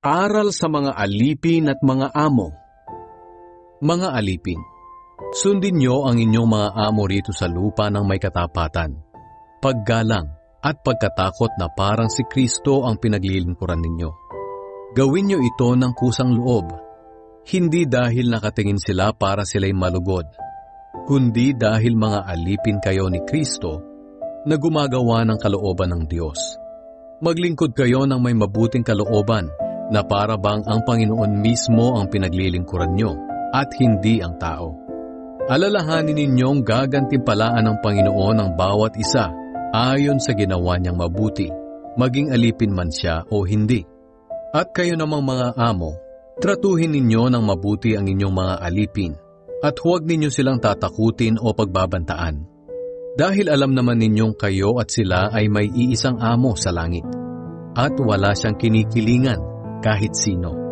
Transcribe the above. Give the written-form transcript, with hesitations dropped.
Aral sa mga alipin at mga amo. Mga alipin, sundin niyo ang inyong mga amo rito sa lupa ng may katapatan, paggalang at pagkatakot na parang si Kristo ang pinaglilingkuran ninyo. Gawin niyo ito ng kusang loob, hindi dahil nakatingin sila para sila'y malugod, kundi dahil mga alipin kayo ni Kristo na gumagawa ng kalooban ng Diyos. Maglingkod kayo ng may mabuting kalooban na para bang ang Panginoon mismo ang pinaglilingkuran nyo at hindi ang tao. Alalahanin ninyong gagantimpalaan ng Panginoon ang bawat isa ayon sa ginawa niyang mabuti, maging alipin man siya o hindi. At kayo namang mga amo, tratuhin ninyo ng mabuti ang inyong mga alipin at huwag ninyo silang tatakutin o pagbabantaan. Dahil alam naman ninyong kayo at sila ay may iisang amo sa langit at wala siyang kinikilingan kahit sino.